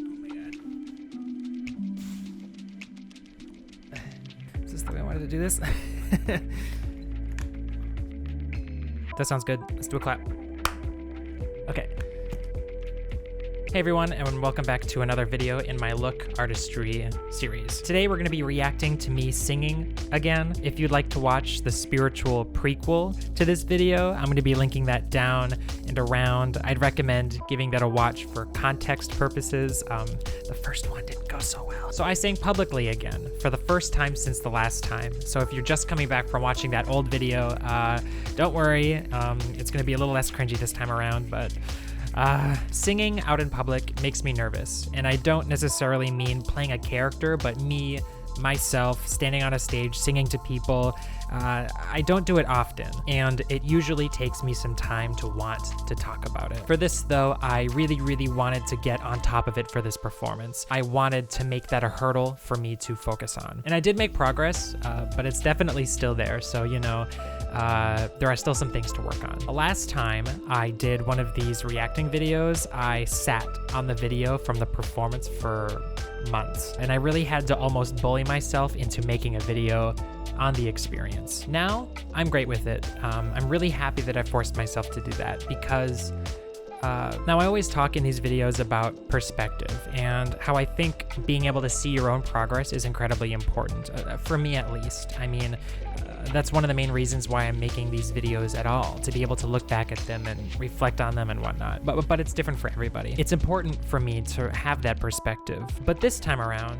Oh my god. Is this the way I wanted to do this? That sounds good. Let's do a clap. Okay. Hey everyone, and welcome back to another video in my Look Artistry series. Today we're going to be reacting to me singing again. If you'd like to watch the spiritual prequel to this video, I'm going to be linking that down and around. I'd recommend giving that a watch for context purposes. The first one didn't go so well. So I sang publicly again for the first time since the last time. So if you're just coming back from watching that old video, don't worry. It's going to be a little less cringy this time around, but singing out in public makes me nervous, and I don't necessarily mean playing a character, but myself, standing on a stage, singing to people. I don't do it often, and it usually takes me some time to want to talk about it. For this though, I really wanted to get on top of it for this performance. I wanted to make that a hurdle for me to focus on. And I did make progress, but it's definitely still there, so you know, there are still some things to work on. The last time I did one of these reacting videos, I sat on the video from the performance for months, and I really had to almost bully myself into making a video on the experience. Now, I'm great with it. I'm really happy that I forced myself to do that because now I always talk in these videos about perspective and how I think being able to see your own progress is incredibly important, for me at least. I mean, that's one of the main reasons why I'm making these videos at all, to be able to look back at them and reflect on them and whatnot. But it's different for everybody. It's important for me to have that perspective. But this time around,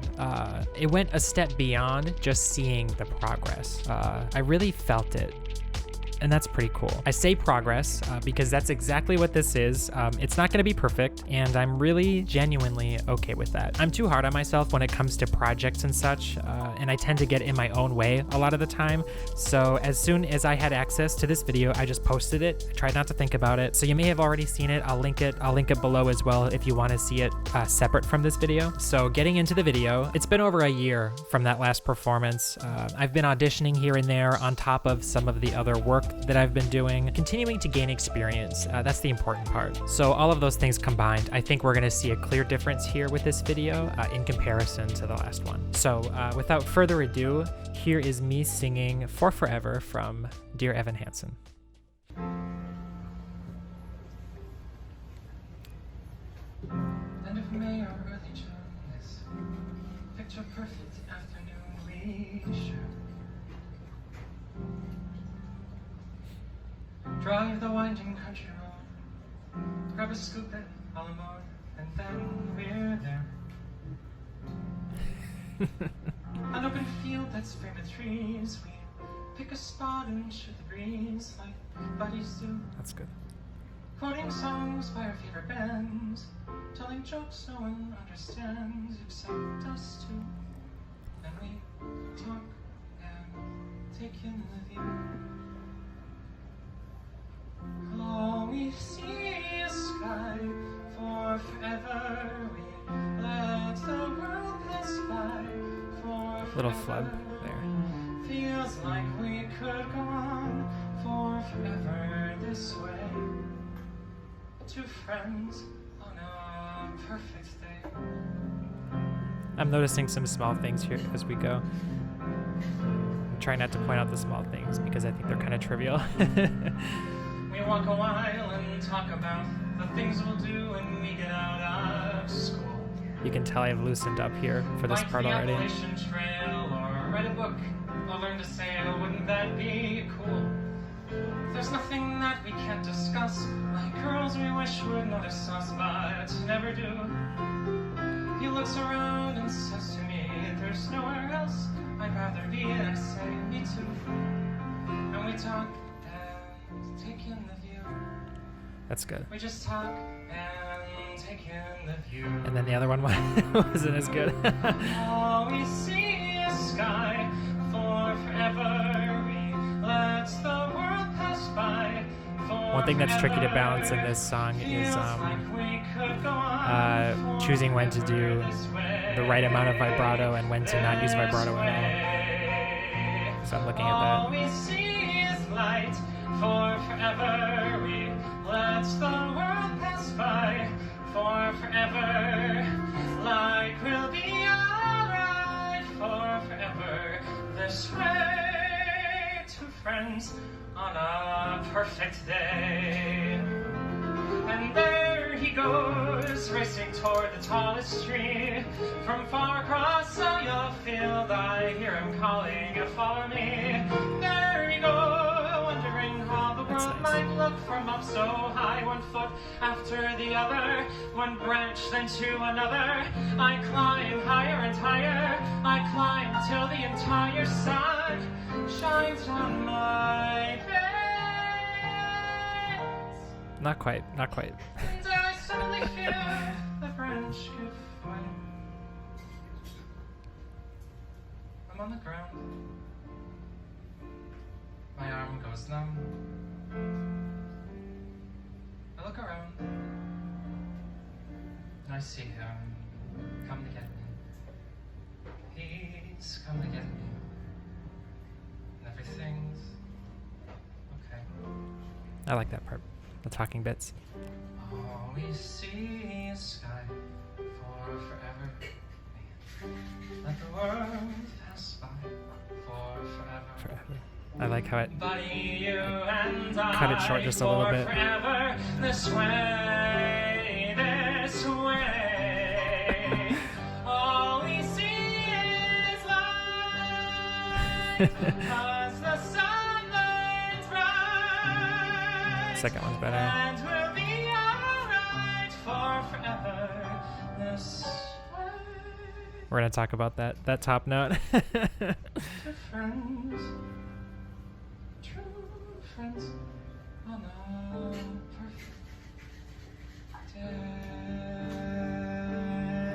it went a step beyond just seeing the progress. I really felt it. And that's pretty cool. I say progress because that's exactly what this is. It's not gonna be perfect, and I'm really genuinely okay with that. I'm too hard on myself when it comes to projects and such, and I tend to get in my own way a lot of the time. So as soon as I had access to this video, I just posted it. I tried not to think about it. So you may have already seen it. I'll link it below as well if you wanna see it separate from this video. So getting into the video, it's been over a year from that last performance. I've been auditioning here and there on top of some of the other work that I've been doing, continuing to gain experience. That's the important part. So all of those things combined, I think we're gonna see a clear difference here with this video in comparison to the last one. So without further ado, here is me singing For Forever from Dear Evan Hansen. End of May or early June, this picture perfect afternoon we share. Drive the winding country road, grab a scoop at Alamode, and then we're there. An open field that's framed with trees, we pick a spot and shoot the breeze like buddies do. That's good. Quoting songs by our favorite bands, telling jokes no one understands except us two. And we talk and take in the view. All we see is sky for forever. We let the world pass by for forever. Little flub there. Feels like we could go on for forever this way. Two friends on a perfect day. I'm noticing some small things here as we go. I'm trying not to point out the small things because I think they're kind of trivial. We walk a while and talk about the things we'll do when we get out of school. You can tell I've loosened up here for this part already. Like the Appalachian Trail, or write a book, or learn to sail. Wouldn't that be cool? There's nothing that we can't discuss, like girls we wish would notice us, but never do. He looks around and says to me, there's nowhere else I'd rather be, and I say, me too. And we talk and take in the view. That's good. We just talk and take in the view. And then the other one wasn't as good. All we see is sky for forever. We let the world pass by. One thing that's tricky to balance in this song is choosing when to do the right amount of vibrato and when to not use vibrato at all. So I'm looking at that. All we see is light for forever. We let the world pass by for forever. Like we'll be alright for forever. This way, two friends on a perfect day. And there he goes, racing toward the tallest tree. From far across Soya Field, I hear him calling, follow me. There he goes, wondering how the world might look from up so high. 1 foot after the other, one branch then to another. I climb higher and higher, I climb till the entire sun shines on my face. Not quite, not quite. And I suddenly feel the branch give way. I'm on the ground. My arm goes numb. I look around. And I see him come to get me. He's come to get me. And everything's okay. I like that part. The talking bits. All we see is sky for forever. Let the world pass by for forever. Forever. I like how it Buddy, you and cut it short just a little bit. Forever. This way, this way. All we see is light. 'Cause the sun burns bright. Second one's better. And we'll be alright for forever. This way. We're gonna talk about that top note. Two friends, true friends on a perfect day.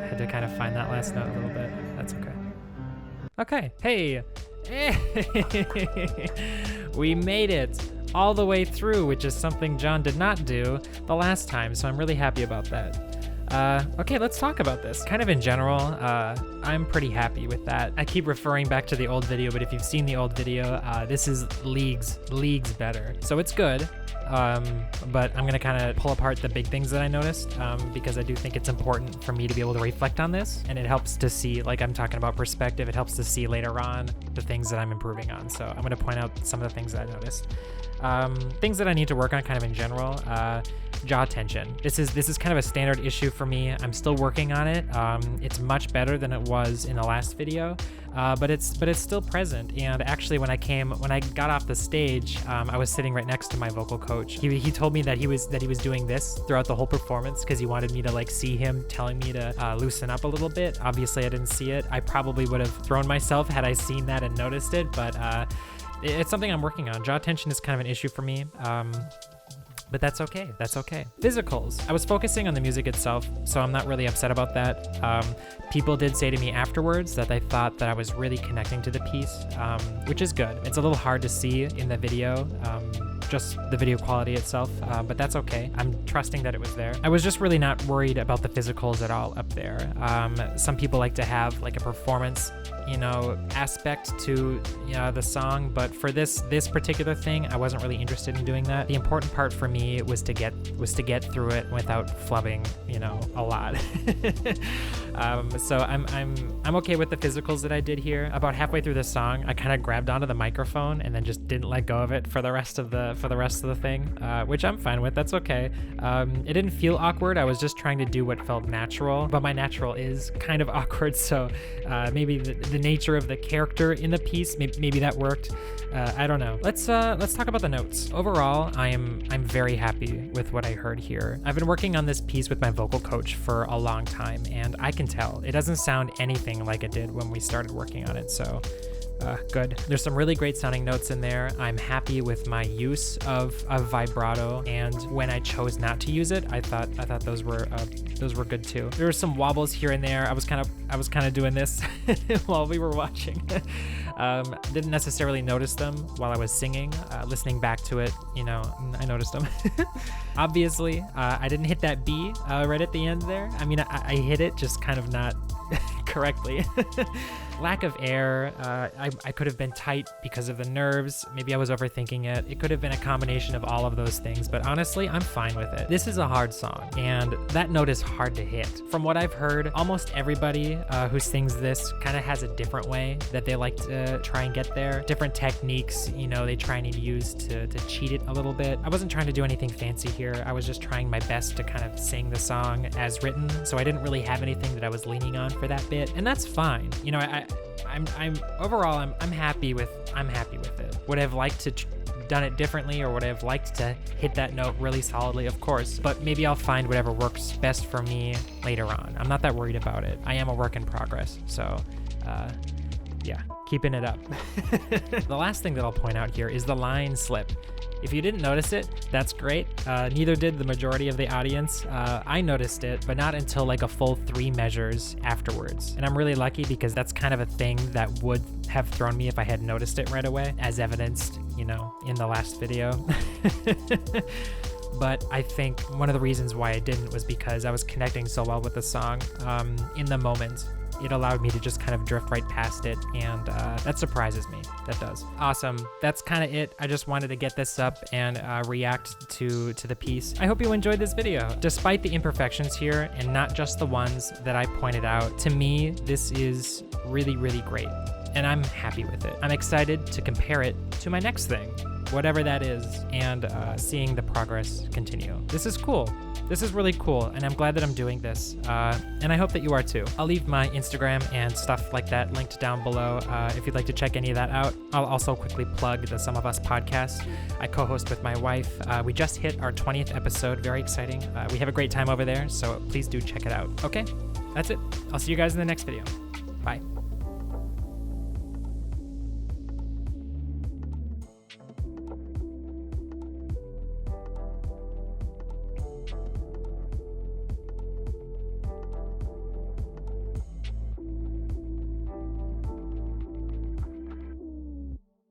Had to kind of find that last note a little bit. That's okay. Okay, hey. We made it all the way through, which is something John did not do the last time, so I'm really happy about that. Okay, let's talk about this. Kind of in general, I'm pretty happy with that. I keep referring back to the old video, but if you've seen the old video, this is leagues better. So it's good, but I'm gonna kind of pull apart the big things that I noticed, because I do think it's important for me to be able to reflect on this, and it helps to see, like I'm talking about perspective, it helps to see later on the things that I'm improving on. So I'm gonna point out some of the things that I noticed. Things that I need to work on kind of in general, jaw tension. This is kind of a standard issue for me. I'm still working on it. It's much better than it was in the last video, but it's still present. And actually when I got off the stage, I was sitting right next to my vocal coach. He told me that he was doing this throughout the whole performance because he wanted me to like see him telling me to loosen up a little bit. Obviously I didn't see it. I probably would have thrown myself had I seen that and noticed it, but it's something I'm working on. Jaw tension is kind of an issue for me, but that's okay. That's okay. Physicals. I was focusing on the music itself, so I'm not really upset about that. People did say to me afterwards that they thought that I was really connecting to the piece, which is good. It's a little hard to see in the video, just the video quality itself, but that's okay. I'm trusting that it was there. I was just really not worried about the physicals at all up there. Some people like to have like a performance, aspect to the song, but for this particular thing, I wasn't really interested in doing that. The important part for me was to get through it without flubbing, a lot. So I'm okay with the physicals that I did here. About halfway through the song, I kind of grabbed onto the microphone and then just didn't let go of it for the rest of the thing, which I'm fine with. That's okay. It didn't feel awkward. I was just trying to do what felt natural, but my natural is kind of awkward. So maybe the nature of the character in the piece, maybe that worked. I don't know. Let's talk about the notes. Overall, I'm very happy with what I heard here. I've been working on this piece with my vocal coach for a long time, and I can tell it doesn't sound anything like it did when we started working on it. So good. There's some really great sounding notes in there. I'm happy with my use of vibrato, and when I chose not to use it, I thought those were good too. There were some wobbles here and there. I was kind of doing this while we were watching. Didn't necessarily notice them while I was singing. Listening back to it, I noticed them. Obviously, I didn't hit that B right at the end there. I mean, I hit it, just kind of not correctly. lack of air. I could have been tight because of the nerves. Maybe I was overthinking it. It could have been a combination of all of those things, but honestly, I'm fine with it. This is a hard song, and that note is hard to hit. From what I've heard, almost everybody who sings this kind of has a different way that they like to try and get there. Different techniques, you know, they try and use to cheat it a little bit. I wasn't trying to do anything fancy here. I was just trying my best to kind of sing the song as written, so I didn't really have anything that I was leaning on for that bit, and that's fine. You know, I'm overall I'm happy with it. Would I have liked to done it differently, or would I have liked to hit that note really solidly? Of course, but maybe I'll find whatever works best for me later on. I'm not that worried about it. I am a work in progress, so yeah, keeping it up. The last thing that I'll point out here is the line slip. If you didn't notice it, that's great. Neither did the majority of the audience. I noticed it, but not until like a full 3 measures afterwards. And I'm really lucky because that's kind of a thing that would have thrown me if I had noticed it right away, as evidenced, you know, in the last video. But I think one of the reasons why I didn't was because I was connecting so well with the song in the moment. It allowed me to just kind of drift right past it, and that surprises me. That does. Awesome. That's kind of it. I just wanted to get this up and react to the piece. I hope you enjoyed this video. Despite the imperfections here, and not just the ones that I pointed out, to me, this is really, really great, and I'm happy with it. I'm excited to compare it to my next thing, whatever that is, and seeing the progress continue. This is cool. This is really cool, and I'm glad that I'm doing this, and I hope that you are too. I'll leave my Instagram and stuff like that linked down below if you'd like to check any of that out. I'll also quickly plug the Some of Us podcast I co-host with my wife. We just hit our 20th episode, very exciting. We have a great time over there, so please do check it out. Okay, that's it. I'll see you guys in the next video. Bye.